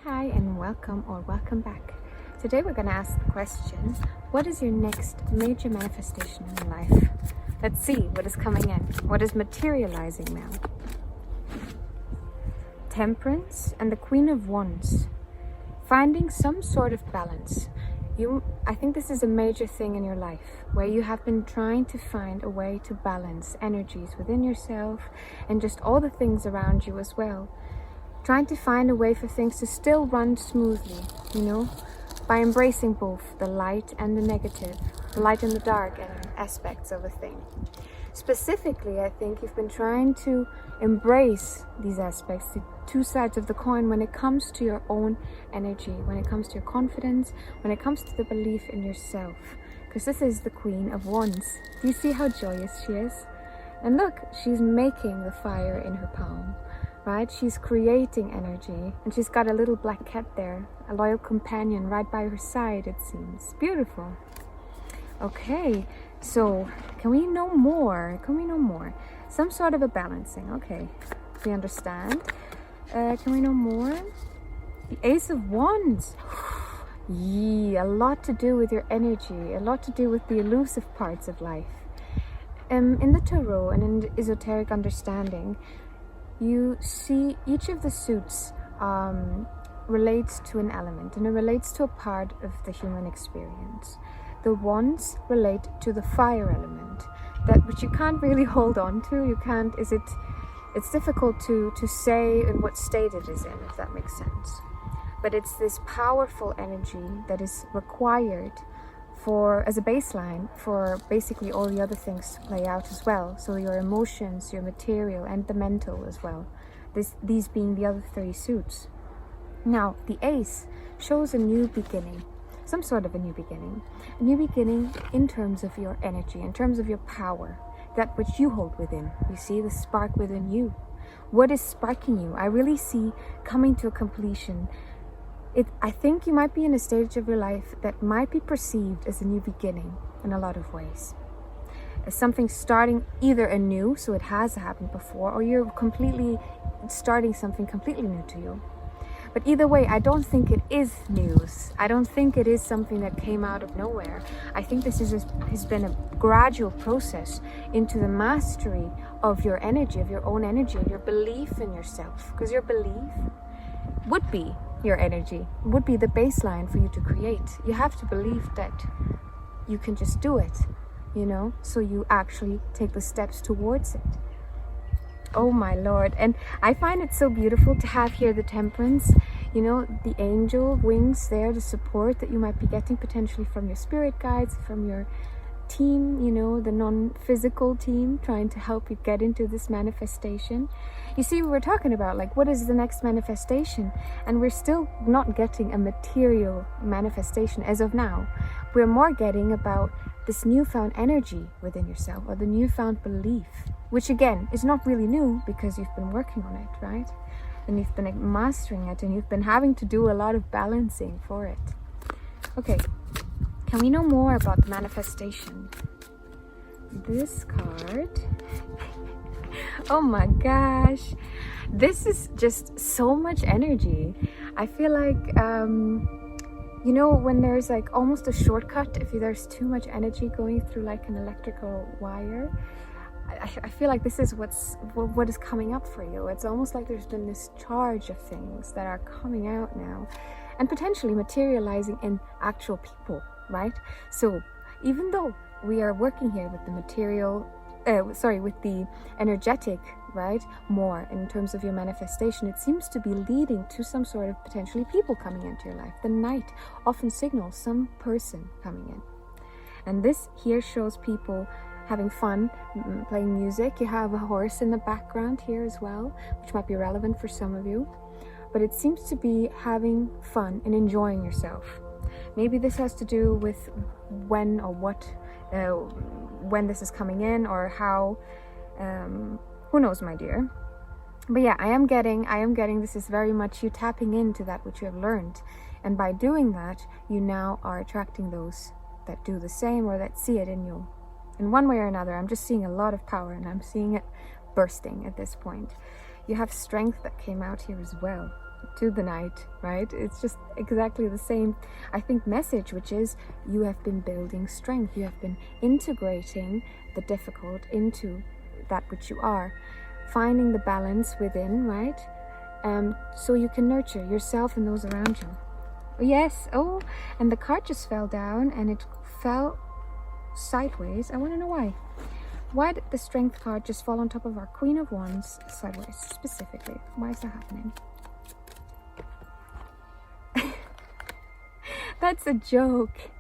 Hi, and welcome back. Today we're going to ask the question, what is your next major manifestation in your life? Let's see what is coming in. What is materializing now? Temperance and the Queen of Wands. Finding some sort of balance. I think this is a major thing in your life where you have been trying to find a way to balance energies within yourself and just all the things around you as well. Trying to find a way for things to still run smoothly, by embracing both the light and the negative, the light and the dark aspects of a thing. Specifically, I think you've been trying to embrace these aspects, the two sides of the coin, when it comes to your own energy, when it comes to your confidence, when it comes to the belief in yourself. Because this is the Queen of Wands. Do you see how joyous she is? And look, she's making the fire in her palm. Right? She's creating energy, and she's got a little black cat there, a loyal companion right by her side, it seems. Beautiful. Okay, so can we know more? Some sort of a balancing. Okay, we understand. Can we know more? The Ace of Wands. A lot to do with your energy, a lot to do with the elusive parts of life. In the Tarot and in the esoteric understanding, you see each of the suits relates to an element, and it relates to a part of the human experience. The wands relate to the fire element, that which you can't really hold on to. It's difficult to say in what state it is in, if that makes sense. But it's this powerful energy that is required as a baseline for basically all the other things to play out as well. So your emotions, your material, and the mental as well. These being the other three suits. Now, the Ace shows a new beginning, some sort of a new beginning. A new beginning in terms of your energy, in terms of your power, that which you hold within. You see the spark within you. What is sparking you? I really see coming to a completion. I think you might be in a stage of your life that might be perceived as a new beginning in a lot of ways. As something starting either anew, so it has happened before, or you're completely starting something completely new to you. But either way, I don't think it is news. I don't think it is something that came out of nowhere. I think this has been a gradual process into the mastery of your energy, of your own energy, and your belief in yourself. Because your belief would be your energy, would be the baseline for you to create. You have to believe that you can just do it, so you actually take the steps towards it. Oh my Lord. And I find it so beautiful to have here the Temperance, the angel wings there, the support that you might be getting potentially from your spirit guides, from your team, the non-physical team trying to help you get into this manifestation. You see, we were talking about what is the next manifestation, and we're still not getting a material manifestation as of now. We're more getting about this newfound energy within yourself, or the newfound belief, which again is not really new because you've been working on it, right? And you've been mastering it, and you've been having to do a lot of balancing for it. Okay, can we know more about the manifestation? This card. Oh my gosh, this is just so much energy. I feel like when there's almost a shortcut, if there's too much energy going through an electrical wire, I feel like this is what is coming up for you. It's almost like there's been this charge of things that are coming out now and potentially materializing in actual people, right? So even though we are working here with the material, with the energetic, right, more in terms of your manifestation, it seems to be leading to some sort of potentially people coming into your life. The Knight often signals some person coming in, and this here shows people having fun, playing music. You have a horse in the background here as well, which might be relevant for some of you, but it seems to be having fun and enjoying yourself. Maybe this has to do with when this is coming in, or how, who knows, my dear. But yeah, I am getting this is very much you tapping into that which you have learned, and by doing that, you now are attracting those that do the same, or that see it in you in one way or another. I'm just seeing a lot of power, and I'm seeing it bursting at this point. You have strength that came out here as well. to the night, right? It's just exactly the same, I think, message, which is you have been building strength. You have been integrating the difficult into that which you are, finding the balance within, right? So you can nurture yourself and those around you. Yes. Oh, and the card just fell down, and it fell sideways. I want to know why. Why did the Strength card just fall on top of our Queen of Wands sideways, specifically? Why is that happening? That's a joke.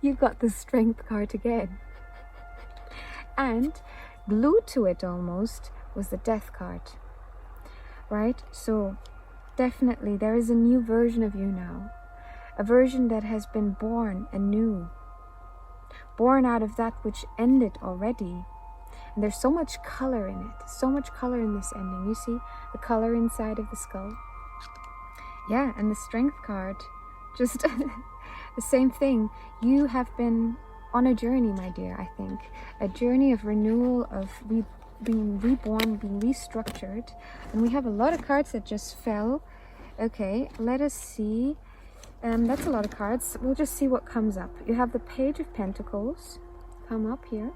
You got the Strength card again. And glued to it almost was the Death card. Right? So definitely there is a new version of you now. A version that has been born anew. Born out of that which ended already. And there's so much color in it. So much color in this ending. You see the color inside of the skull? Yeah, and the Strength card. Just the same thing. You have been on a journey, my dear, I think. A journey of renewal, of being reborn, being restructured. And we have a lot of cards that just fell. Okay, let us see. That's a lot of cards. We'll just see what comes up. You have the Page of Pentacles come up here.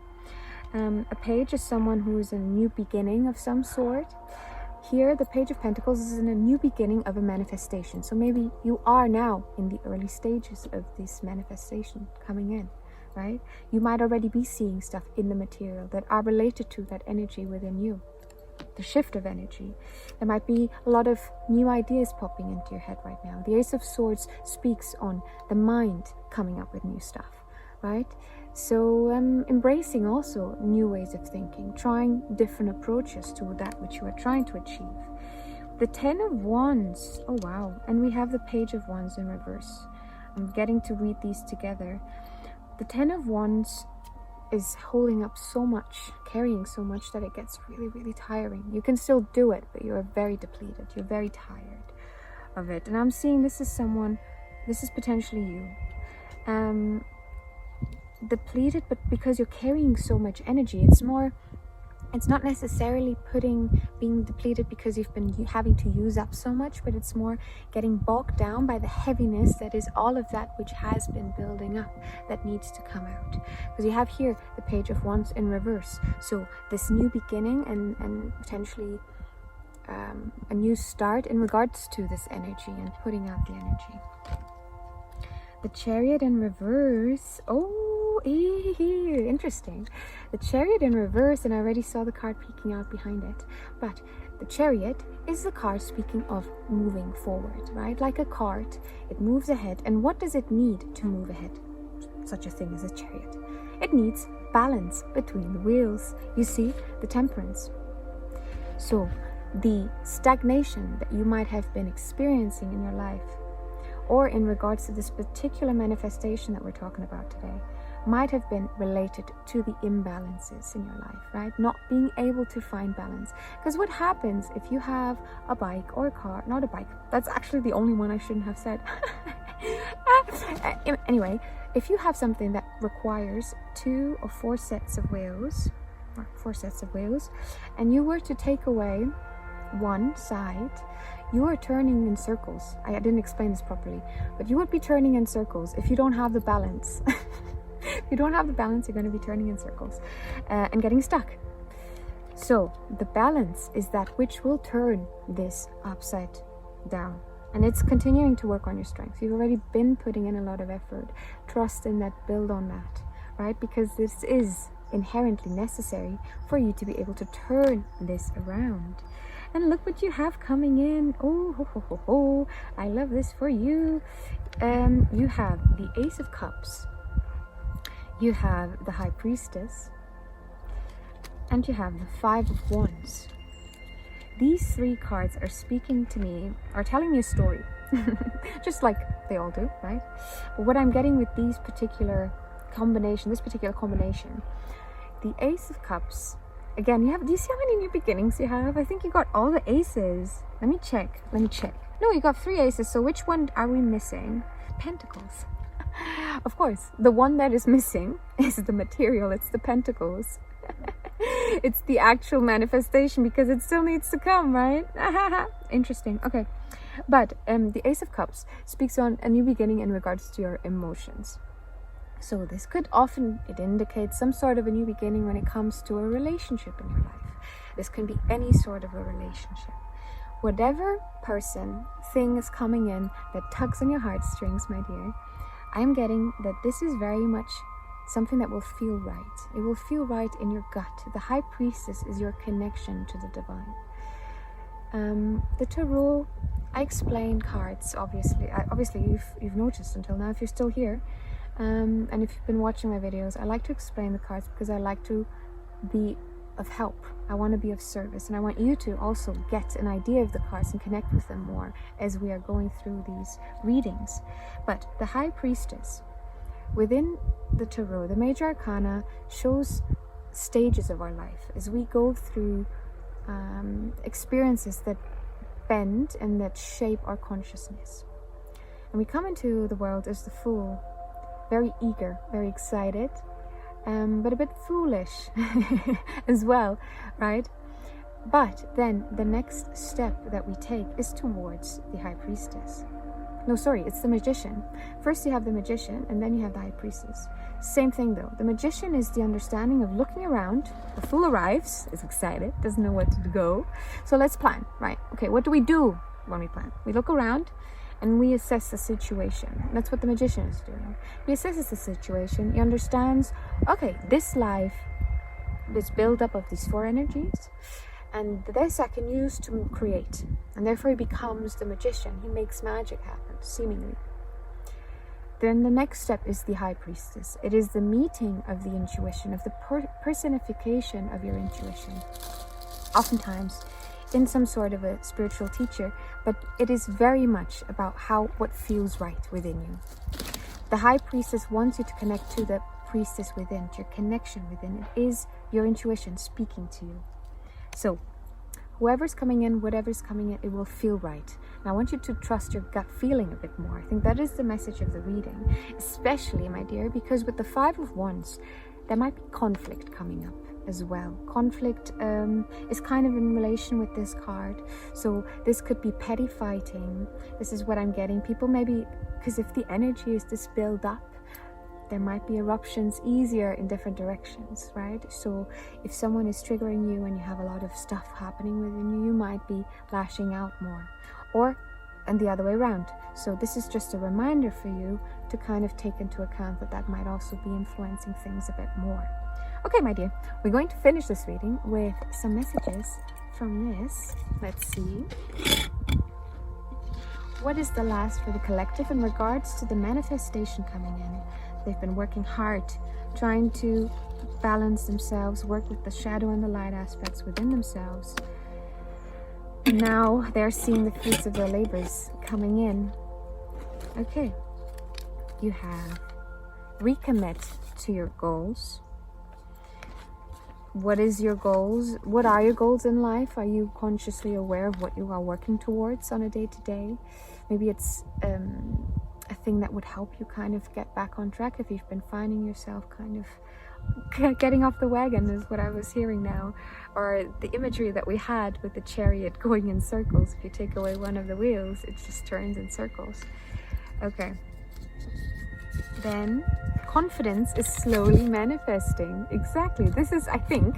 A page is someone who is in a new beginning of some sort. Here, the Page of Pentacles is in a new beginning of a manifestation. So maybe you are now in the early stages of this manifestation coming in, right? You might already be seeing stuff in the material that are related to that energy within you. The shift of energy. There might be a lot of new ideas popping into your head right now. The Ace of Swords speaks on the mind coming up with new stuff, right? So embracing also new ways of thinking, trying different approaches to that which you are trying to achieve. The Ten of Wands, oh wow, and we have the Page of Wands in reverse. I'm getting to read these together. The Ten of Wands is holding up so much, carrying so much that it gets really, really tiring. You can still do it, but you're very depleted. You're very tired of it. And I'm seeing this is someone, this is potentially you. Depleted, but because you're carrying so much energy, it's not necessarily being depleted because you've been having to use up so much, but it's more getting bogged down by the heaviness that is all of that which has been building up that needs to come out. Because you have here the Page of Wands in reverse. So this new beginning and potentially a new start in regards to this energy and putting out the energy. The Chariot in reverse. Oh, interesting. The Chariot in reverse, and I already saw the card peeking out behind it. But the Chariot is the card speaking of moving forward, right? Like a cart, it moves ahead. And what does it need to move ahead? Such a thing as a chariot. It needs balance between the wheels. You see, the Temperance. So the stagnation that you might have been experiencing in your life, or in regards to this particular manifestation that we're talking about today, might have been related to the imbalances in your life, right? Not being able to find balance. Because what happens if you have a bike or a car, not a bike, that's actually the only one I shouldn't have said. Anyway, if you have something that requires 2 or 4 sets of wheels, and you were to take away one side, you are turning in circles. I didn't explain this properly, but you would be turning in circles if you don't have the balance. If you don't have the balance, you're going to be turning in circles and getting stuck. So the balance is that which will turn this upside down. And it's continuing to work on your strengths. You've already been putting in a lot of effort. Trust in that, build on that, right? Because this is inherently necessary for you to be able to turn this around. And look what you have coming in. Oh, I love this for you. You have the Ace of Cups. You have the High Priestess. And you have the Five of Wands. These 3 cards are speaking to me, are telling me a story. Just like they all do, right? But what I'm getting with this particular combination, the Ace of Cups. Again, do you see how many new beginnings you have? I think you got all the aces. Let me check. No, you got 3 aces, so which one are we missing? Pentacles. Of course, the one that is missing is the material, it's the Pentacles. It's the actual manifestation because it still needs to come, right? Interesting. Okay. But the Ace of Cups speaks on a new beginning in regards to your emotions. So this could often, it indicates some sort of a new beginning when it comes to a relationship in your life. This can be any sort of a relationship. Whatever person, thing is coming in that tugs on your heartstrings, my dear, I'm getting that this is very much something that will feel right. It will feel right in your gut. The High Priestess is your connection to the divine. The Tarot, I explained cards, obviously. Obviously, you've noticed until now, if you're still here. And if you've been watching my videos, I like to explain the cards because I like to be of help. I want to be of service, and I want you to also get an idea of the cards and connect with them more as we are going through these readings. But the High Priestess, within the Tarot, the Major Arcana shows stages of our life as we go through experiences that bend and that shape our consciousness. And we come into the world as the Fool, very eager, very excited, but a bit foolish as well, right? But then the next step that we take is towards the High Priestess. No, sorry, it's the Magician. First you have the Magician, and then you have the High Priestess. Same thing though. The Magician is the understanding of looking around. The Fool arrives, is excited, doesn't know what to go. So let's plan, right? Okay, what do we do when we plan? We look around and we assess the situation. That's what the Magician is doing. He assesses the situation. He understands, okay, this life, this build-up of these four energies, and this I can use to create. And therefore he becomes the Magician. He makes magic happen, seemingly. Then the next step is the High Priestess. It is the meeting of the intuition, of the personification of your intuition. Oftentimes in some sort of a spiritual teacher, but it is very much about what feels right within you. The High Priestess wants you to connect to the priestess within, to your connection within. It is your intuition speaking to you. So whoever's coming in, whatever's coming in, it will feel right. Now I want you to trust your gut feeling a bit more. I think that is the message of the reading, especially, my dear, because with the Five of Wands, there might be conflict coming up as well. Conflict is kind of in relation with this card. So this could be petty fighting. This is what I'm getting. People maybe, because if the energy is this build up, there might be eruptions easier in different directions, right? So if someone is triggering you and you have a lot of stuff happening within you, you might be lashing out more, and the other way around. So this is just a reminder for you to kind of take into account that might also be influencing things a bit more. Okay, my dear, we're going to finish this reading with some messages from this. Let's see. What is the last for the collective in regards to the manifestation coming in? They've been working hard, trying to balance themselves, work with the shadow and the light aspects within themselves. Now they're seeing the fruits of their labors coming in. Okay. You have recommit to your goals. What is your goals? What are your goals in life? Are you consciously aware of what you are working towards on a day-to-day? Maybe it's a thing that would help you kind of get back on track if you've been finding yourself kind of getting off the wagon, is what I was hearing now. Or the imagery that we had with the chariot going in circles. If you take away one of the wheels, it just turns in circles. Okay. Then confidence is slowly manifesting. Exactly. This is, I think,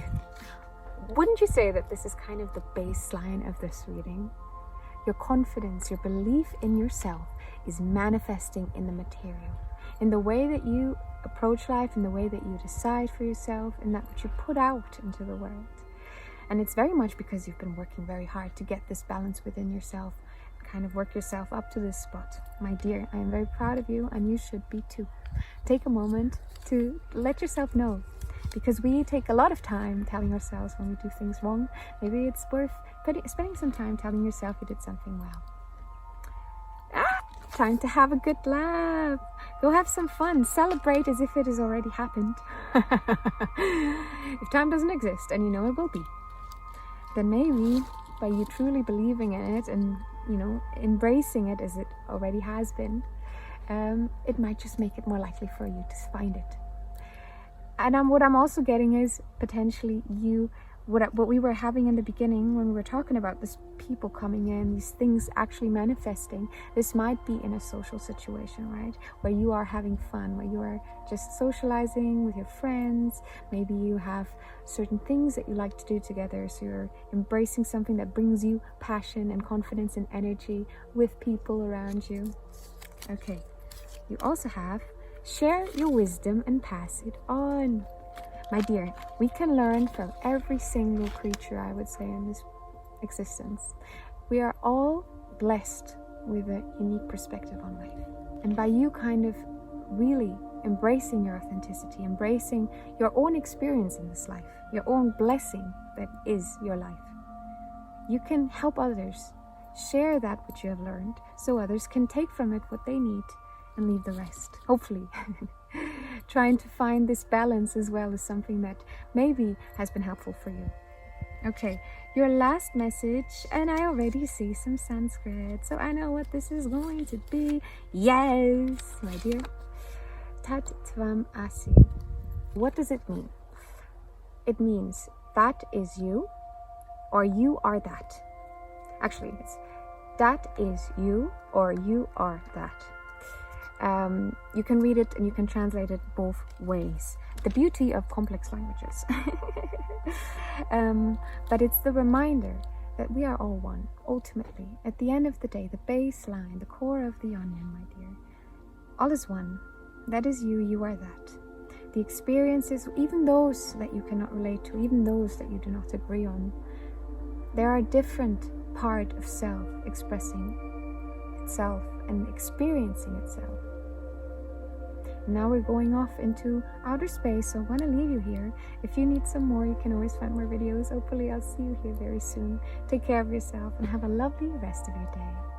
wouldn't you say that this is kind of the baseline of this reading? Your confidence, your belief in yourself is manifesting in the material, in the way that you approach life, in the way that you decide for yourself, and that which you put out into the world. And it's very much because you've been working very hard to get this balance within yourself, kind of work yourself up to this spot. My dear, I am very proud of you, and you should be too. Take a moment to let yourself know, because we take a lot of time telling ourselves when we do things wrong. Maybe it's worth spending some time telling yourself you did something well. Time to have a good laugh. Go have some fun. Celebrate as if it has already happened. If time doesn't exist, and you know it will be, then maybe by you truly believing in it and, you know, embracing it as it already has been, it might just make it more likely for you to find it. And what I'm also getting is potentially what we were having in the beginning when we were talking about this people coming in, these things actually manifesting. This might be in a social situation, right? Where you are having fun, where you are just socializing with your friends. Maybe you have certain things that you like to do together. So you're embracing something that brings you passion and confidence and energy with people around you. Okay. You also have share your wisdom and pass it on. My dear, we can learn from every single creature, I would say, in this existence. We are all blessed with a unique perspective on life. And by you kind of really embracing your authenticity, embracing your own experience in this life, your own blessing that is your life, you can help others share that which you have learned so others can take from it what they need and leave the rest, hopefully. Trying to find this balance as well is something that maybe has been helpful for you. Okay, your last message, and I already see some Sanskrit, so I know what this is going to be. Yes, my dear. Tat Tvam Asi. What does it mean? It means that is you, or you are that. Actually, it's that is you, or you are that. You can read it and you can translate it both ways. The beauty of complex languages. But it's the reminder that we are all one. Ultimately, at the end of the day, the baseline, the core of the onion, my dear, all is one. That is you, you are that. The experiences, even those that you cannot relate to, even those that you do not agree on, there are different part of self expressing itself and experiencing itself. Now we're going off into outer space, so I want to leave you here. If you need some more, you can always find more videos. Hopefully I'll see you here very soon. Take care of yourself and have a lovely rest of your day.